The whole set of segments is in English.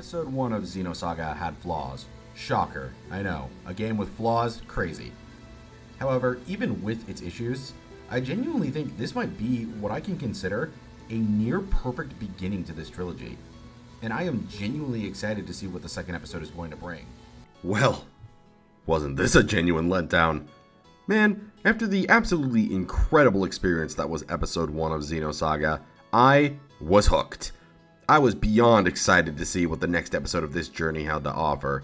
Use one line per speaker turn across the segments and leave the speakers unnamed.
Episode 1 of Xenosaga had flaws. Shocker, I know. A game with flaws? Crazy. However, even with its issues, I genuinely think this might be what I can consider a near-perfect beginning to this trilogy. And I am genuinely excited to see what the second episode is going to bring.
Well, wasn't this a genuine letdown? Man, after the absolutely incredible experience that was Episode 1 of Xenosaga, I was hooked. I was beyond excited to see what the next episode of this journey had to offer.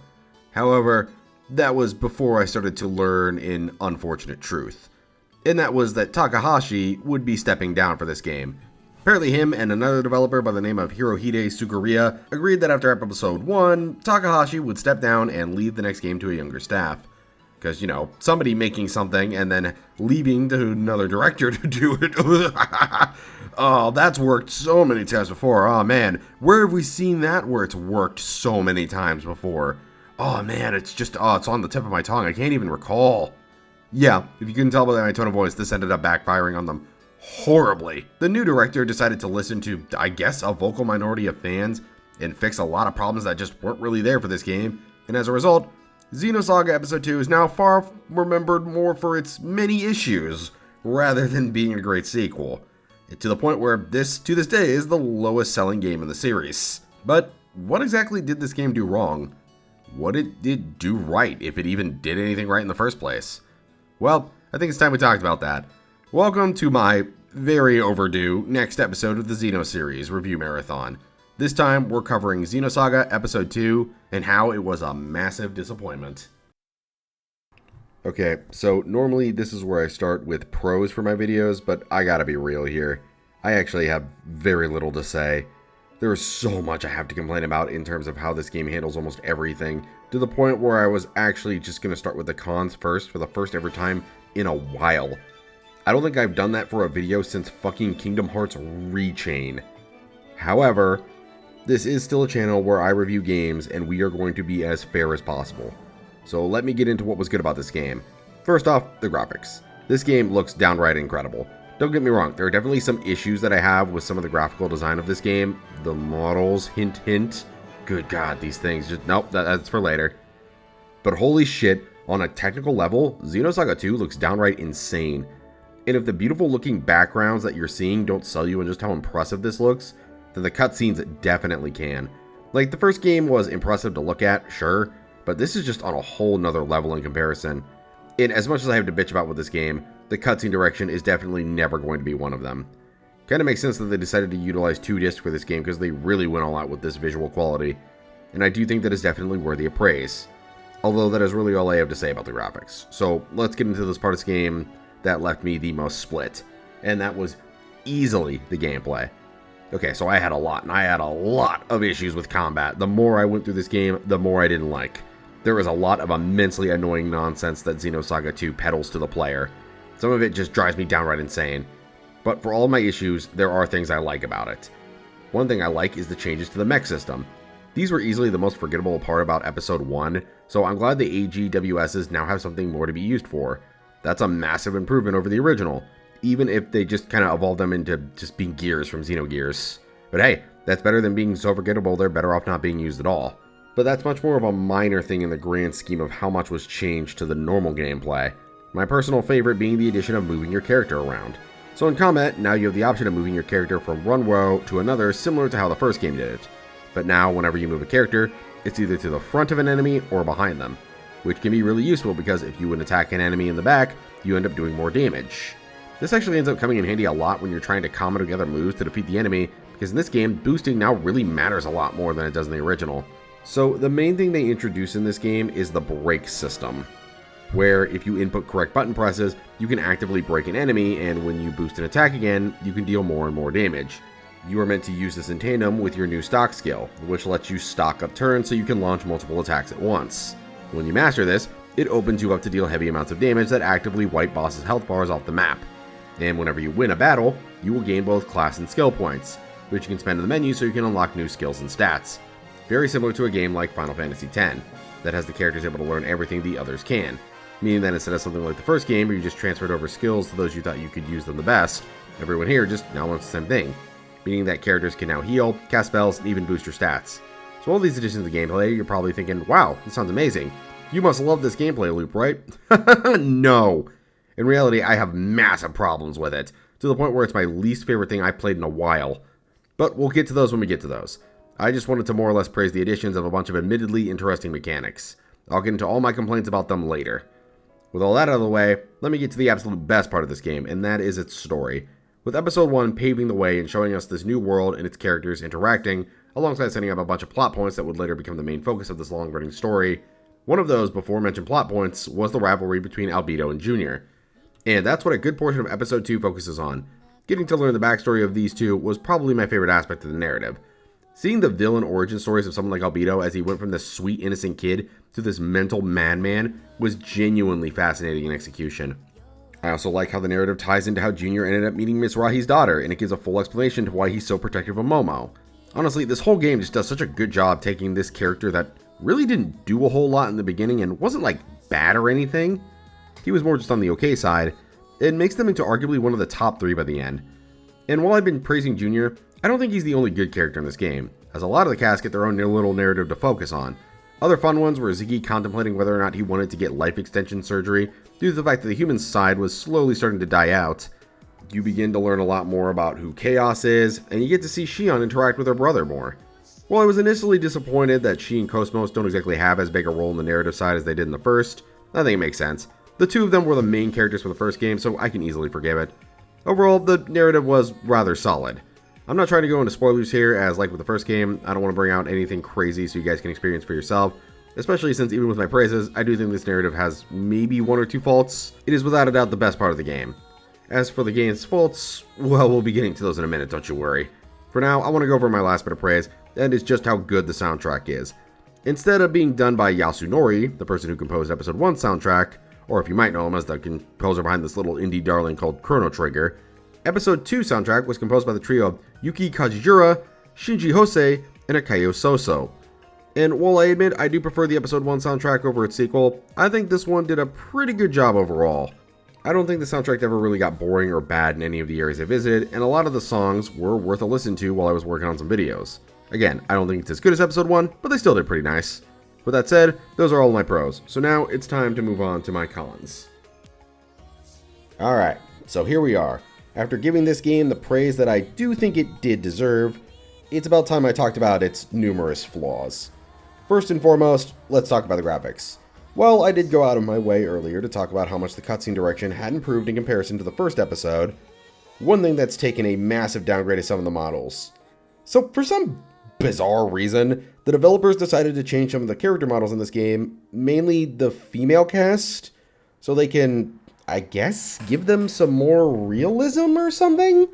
However, that was before I started to learn an unfortunate truth. And that was that Takahashi would be stepping down for this game. Apparently him and another developer by the name of Hirohide Suguriya agreed that after episode 1, Takahashi would step down and leave the next game to a younger staff. Because, somebody making something and then leaving to another director to do it. Oh, that's worked so many times before. Oh man, where have we seen that where it's worked so many times before? Oh man, it's on the tip of my tongue. I can't even recall. Yeah, if you couldn't tell by my tone of voice, this ended up backfiring on them horribly. The new director decided to listen to, I guess, a vocal minority of fans and fix a lot of problems that just weren't really there for this game. And as a result, Xenosaga Episode 2 is now far remembered more for its many issues rather than being a great sequel. To the point where this, to this day, is the lowest selling game in the series. But what exactly did this game do wrong? What did it do right, if it even did anything right in the first place? Well, I think it's time we talked about that. Welcome to my very overdue next episode of the Xeno series review marathon. This time, we're covering Xenosaga Episode 2 and how it was a massive disappointment. Okay, so normally this is where I start with pros for my videos, but I gotta be real here. I actually have very little to say. There is so much I have to complain about in terms of how this game handles almost everything, to the point where I was actually just gonna start with the cons first for the first ever time in a while. I don't think I've done that for a video since fucking Kingdom Hearts Rechain. However, this is still a channel where I review games and we are going to be as fair as possible. So let me get into what was good about this game. First off, the graphics. This game looks downright incredible. Don't get me wrong, there are definitely some issues that I have with some of the graphical design of this game. The models, hint hint. Good god, these things just, nope, that's for later. But holy shit, on a technical level, Xenosaga 2 looks downright insane. And if the beautiful looking backgrounds that you're seeing don't sell you on just how impressive this looks, then the cutscenes definitely can. Like, the first game was impressive to look at, sure, but this is just on a whole nother level in comparison. And as much as I have to bitch about with this game, the cutscene direction is definitely never going to be one of them. Kinda makes sense that they decided to utilize 2 discs for this game because they really went all out with this visual quality. And I do think that is definitely worthy of praise. Although that is really all I have to say about the graphics. So let's get into this part of this game that left me the most split. And that was easily the gameplay. Okay, so I had a lot of issues with combat. The more I went through this game, the more I didn't like. There is a lot of immensely annoying nonsense that Xenosaga 2 peddles to the player. Some of it just drives me downright insane. But for all my issues, there are things I like about it. One thing I like is the changes to the mech system. These were easily the most forgettable part about Episode 1, so I'm glad the AGWSs now have something more to be used for. That's a massive improvement over the original, even if they just kind of evolved them into just being gears from Xenogears. But hey, that's better than being so forgettable they're better off not being used at all. But that's much more of a minor thing in the grand scheme of how much was changed to the normal gameplay. My personal favorite being the addition of moving your character around. So in combat, now you have the option of moving your character from one row to another, similar to how the first game did it. But now, whenever you move a character, it's either to the front of an enemy or behind them, which can be really useful because if you would attack an enemy in the back, you end up doing more damage. This actually ends up coming in handy a lot when you're trying to combo together moves to defeat the enemy, because in this game, boosting now really matters a lot more than it does in the original. So the main thing they introduce in this game is the break system, where if you input correct button presses, you can actively break an enemy, and when you boost an attack again, you can deal more and more damage. You are meant to use this in tandem with your new stock skill, which lets you stock up turns so you can launch multiple attacks at once. When you master this, it opens you up to deal heavy amounts of damage that actively wipe bosses' health bars off the map. And whenever you win a battle, you will gain both class and skill points, which you can spend in the menu so you can unlock new skills and stats. Very similar to a game like Final Fantasy X, that has the characters able to learn everything the others can, meaning that instead of something like the first game where you just transferred over skills to those you thought you could use them the best, everyone here just now wants the same thing, meaning that characters can now heal, cast spells, and even boost your stats. So all these additions to the gameplay, you're probably thinking, wow, this sounds amazing. You must love this gameplay loop, right? No. In reality, I have massive problems with it, to the point where it's my least favorite thing I've played in a while. But we'll get to those when we get to those. I just wanted to more or less praise the additions of a bunch of admittedly interesting mechanics. I'll get into all my complaints about them later. With all that out of the way, let me get to the absolute best part of this game, and that is its story. With episode 1 paving the way and showing us this new world and its characters interacting, alongside setting up a bunch of plot points that would later become the main focus of this long-running story. One of those before-mentioned plot points was the rivalry between Albedo and Junior. And that's what a good portion of episode 2 focuses on. Getting to learn the backstory of these two was probably my favorite aspect of the narrative. Seeing the villain origin stories of someone like Albedo as he went from this sweet innocent kid to this mental madman was genuinely fascinating in execution. I also like how the narrative ties into how Junior ended up meeting Miss Rahi's daughter, and it gives a full explanation to why he's so protective of Momo. Honestly, this whole game just does such a good job taking this character that really didn't do a whole lot in the beginning and wasn't like bad or anything. He was more just on the okay side. It makes them into arguably one of the top 3 by the end. And while I've been praising Junior, I don't think he's the only good character in this game, as a lot of the cast get their own little narrative to focus on. Other fun ones were Ziggy contemplating whether or not he wanted to get life extension surgery due to the fact that the human side was slowly starting to die out. You begin to learn a lot more about who Chaos is, and you get to see Shion interact with her brother more. While I was initially disappointed that she and Cosmos don't exactly have as big a role in the narrative side as they did in the first, I think it makes sense. The two of them were the main characters for the first game, so I can easily forgive it. Overall, the narrative was rather solid. I'm not trying to go into spoilers here, as like with the first game, I don't want to bring out anything crazy so you guys can experience for yourself, especially since even with my praises, I do think this narrative has maybe 1 or 2 faults. It is without a doubt the best part of the game. As for the game's faults, well, we'll be getting to those in a minute, don't you worry. For now, I want to go over my last bit of praise, and it's just how good the soundtrack is. Instead of being done by Yasunori, the person who composed episode 1's soundtrack, or if you might know him as the composer behind this little indie darling called Chrono Trigger, episode 2 soundtrack was composed by the trio of Yuki Kajijura, Shinji Hosei, and Akayo Soso. And while I admit I do prefer the episode 1 soundtrack over its sequel, I think this one did a pretty good job overall. I don't think the soundtrack ever really got boring or bad in any of the areas I visited, and a lot of the songs were worth a listen to while I was working on some videos. Again, I don't think it's as good as episode 1, but they still did pretty nice. With that said, those are all my pros, so now it's time to move on to my cons. Alright, so here we are. After giving this game the praise that I do think it did deserve, it's about time I talked about its numerous flaws. First and foremost, let's talk about the graphics. Well, I did go out of my way earlier to talk about how much the cutscene direction had improved in comparison to the first episode. One thing that's taken a massive downgrade is some of the models. So for some bizarre reason, the developers decided to change some of the character models in this game, mainly the female cast, so they can, I guess, give them some more realism or something?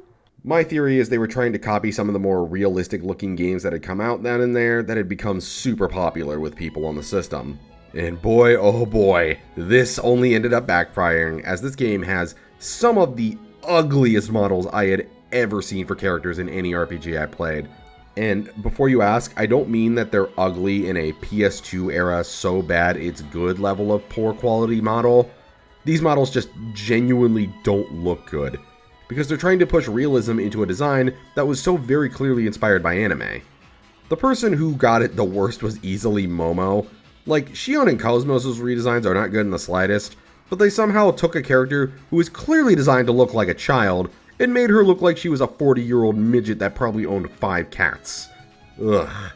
My theory is they were trying to copy some of the more realistic looking games that had come out then and there that had become super popular with people on the system. And boy, oh boy, this only ended up backfiring, as this game has some of the ugliest models I had ever seen for characters in any RPG I played. And before you ask, I don't mean that they're ugly in a PS2 era so bad it's good level of poor quality model. These models just genuinely don't look good, because they're trying to push realism into a design that was so very clearly inspired by anime. The person who got it the worst was easily Momo. Like, Shion and Cosmos' redesigns are not good in the slightest, but they somehow took a character who was clearly designed to look like a child and made her look like she was a 40-year-old midget that probably owned 5 cats. Ugh.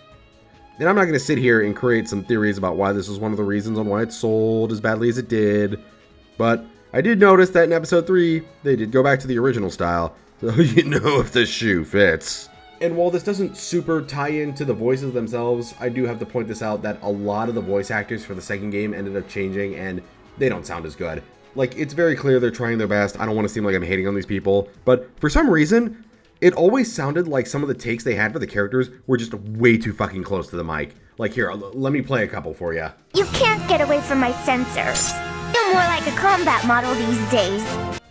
And I'm not going to sit here and create some theories about why this was one of the reasons on why it sold as badly as it did, but I did notice that in episode 3, they did go back to the original style, so you know if the shoe fits. And while this doesn't super tie into the voices themselves, I do have to point this out that a lot of the voice actors for the second game ended up changing, and they don't sound as good. Like, it's very clear they're trying their best. I don't want to seem like I'm hating on these people, but for some reason, it always sounded like some of the takes they had for the characters were just way too fucking close to the mic. Like, here, let me play a couple for you.
You can't get away from my sensors. You're more like a combat model these days.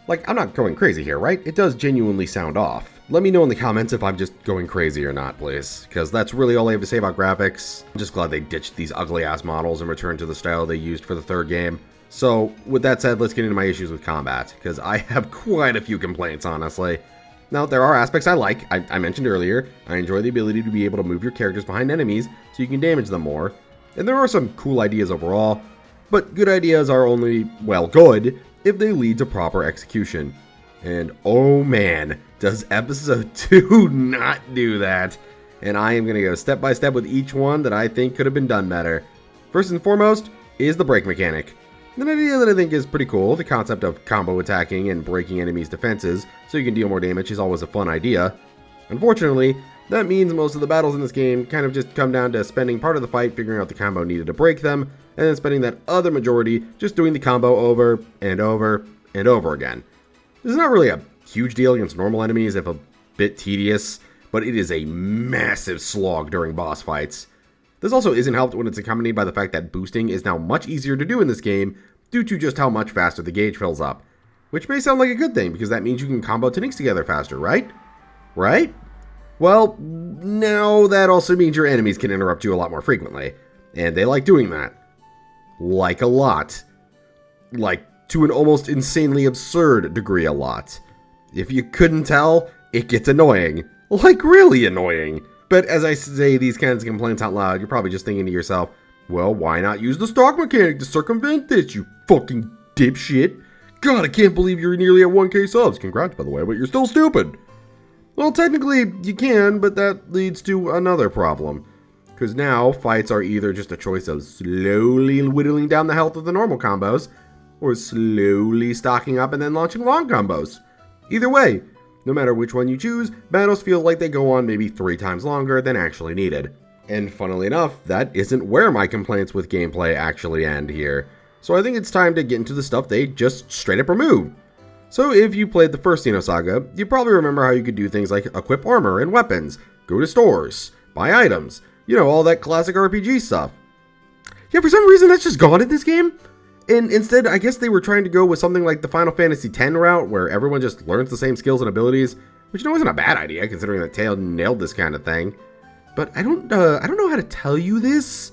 Like, I'm not going crazy here, right? It does genuinely sound off. Let me know in the comments if I'm just going crazy or not, please, because that's really all I have to say about graphics. I'm just glad they ditched these ugly-ass models and returned to the style they used for the third game. So, with that said, let's get into my issues with combat, because I have quite a few complaints, honestly. Now, there are aspects I like. I mentioned earlier, I enjoy the ability to be able to move your characters behind enemies so you can damage them more. And there are some cool ideas overall, but good ideas are only, well, good if they lead to proper execution. And oh man, does episode 2 not do that. And I am going to go step by step with each one that I think could have been done better. First and foremost is the break mechanic. An idea that I think is pretty cool. The concept of combo attacking and breaking enemies' defenses so you can deal more damage is always a fun idea. Unfortunately, that means most of the battles in this game kind of just come down to spending part of the fight figuring out the combo needed to break them, and then spending that other majority just doing the combo over and over and over again. This is not really a huge deal against normal enemies, if a bit tedious, but it is a massive slog during boss fights. This also isn't helped when it's accompanied by the fact that boosting is now much easier to do in this game due to just how much faster the gauge fills up. Which may sound like a good thing because that means you can combo techniques together faster, right? Right? Well, now that also means your enemies can interrupt you a lot more frequently. And they like doing that. Like a lot. Like to an almost insanely absurd degree a lot. If you couldn't tell, it gets annoying. Like really annoying. But as I say these kinds of complaints out loud, you're probably just thinking to yourself, well, why not use the stock mechanic to circumvent this, you fucking dipshit? God, I can't believe you're nearly at 1k subs. Congrats, by the way, but you're still stupid. Well, technically, you can, but that leads to another problem. Because now, fights are either just a choice of slowly whittling down the health of the normal combos, or slowly stocking up and then launching long combos. Either way, no matter which one you choose, battles feel like they go on maybe 3 times longer than actually needed. And funnily enough, that isn't where my complaints with gameplay actually end here. So I think it's time to get into the stuff they just straight up remove. So if you played the first Xenosaga, you probably remember how you could do things like equip armor and weapons, go to stores, buy items, you know, all that classic RPG stuff. Yeah, for some reason that's just gone in this game. And instead, I guess they were trying to go with something like the Final Fantasy X route, where everyone just learns the same skills and abilities, which, you know, isn't a bad idea, considering that Tale nailed this kind of thing. But I don't know how to tell you this,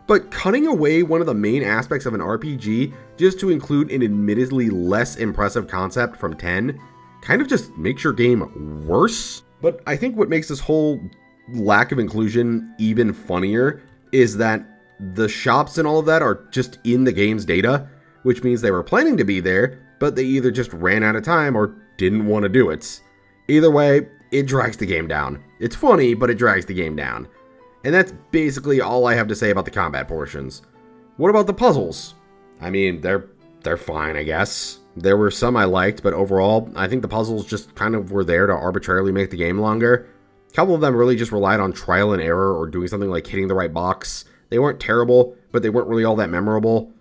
but cutting away one of the main aspects of an RPG just to include an admittedly less impressive concept from 10 kind of just makes your game worse. But I think what makes this whole lack of inclusion even funnier is that the shops and all of that are just in the game's data, which means they were planning to be there, but they either just ran out of time or didn't want to do it. Either way, it drags the game down. It's funny, but it drags the game down. And that's basically all I have to say about the combat portions. What about the puzzles? I mean, they're fine, I guess. There were some I liked, but overall, I think the puzzles just kind of were there to arbitrarily make the game longer. A couple of them really just relied on trial and error or doing something like hitting the right box. They weren't terrible, but they weren't really all that memorable.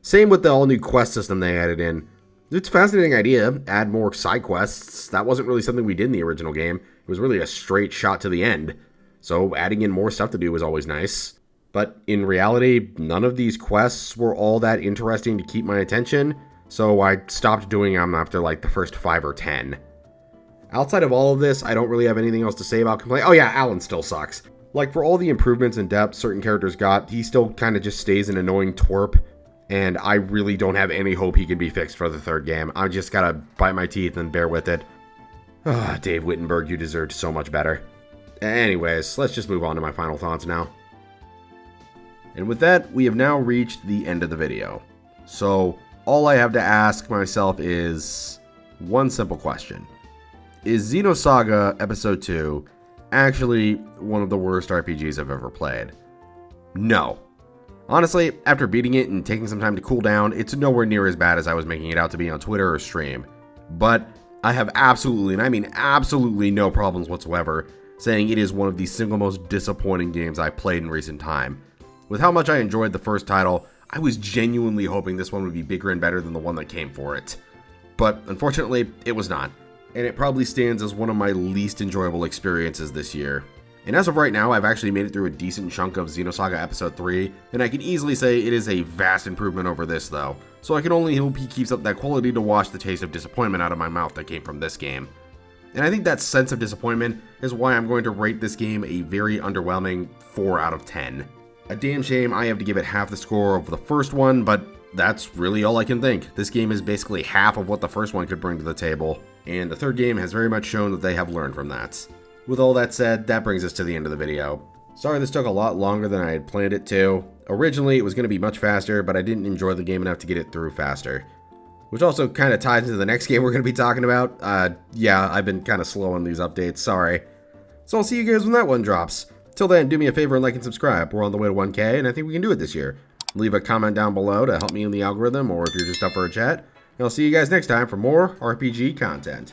Same with the all-new quest system they added in. It's a fascinating idea, add more side quests. That wasn't really something we did in the original game. It was really a straight shot to the end. So adding in more stuff to do was always nice. But in reality, none of these quests were all that interesting to keep my attention, so I stopped doing them after like the first 5 or 10. Outside of all of this, I don't really have anything else to say about complaint. Oh yeah, Alan still sucks. Like, for all the improvements in depth certain characters got, he still kind of just stays an annoying twerp, and I really don't have any hope he can be fixed for the third game. I just gotta bite my teeth and bear with it. Dave Wittenberg, you deserved so much better. Anyways, let's just move on to my final thoughts now. And with that, we have now reached the end of the video. So, all I have to ask myself is one simple question. Is Xenosaga Episode 2 actually one of the worst RPGs I've ever played? No. Honestly, after beating it and taking some time to cool down, it's nowhere near as bad as I was making it out to be on Twitter or stream. But I have absolutely, and I mean absolutely, no problems whatsoever saying it is one of the single most disappointing games I've played in recent time. With how much I enjoyed the first title, I was genuinely hoping this one would be bigger and better than the one that came for it. But unfortunately, it was not. And it probably stands as one of my least enjoyable experiences this year. And as of right now, I've actually made it through a decent chunk of Xenosaga Episode 3, and I can easily say it is a vast improvement over this though, so I can only hope he keeps up that quality to wash the taste of disappointment out of my mouth that came from this game. And I think that sense of disappointment is why I'm going to rate this game a very underwhelming 4 out of 10. A damn shame I have to give it half the score of the first one, but that's really all I can think. This game is basically half of what the first one could bring to the table, and the third game has very much shown that they have learned from that. With all that said, that brings us to the end of the video. Sorry this took a lot longer than I had planned it to. Originally, it was going to be much faster, but I didn't enjoy the game enough to get it through faster. Which also kind of ties into the next game we're going to be talking about. Yeah, I've been kind of slow on these updates, sorry. So I'll see you guys when that one drops. Till then, do me a favor and like and subscribe. We're on the way to 1K, and I think we can do it this year. Leave a comment down below to help me in the algorithm, or if you're just up for a chat. And I'll see you guys next time for more RPG content.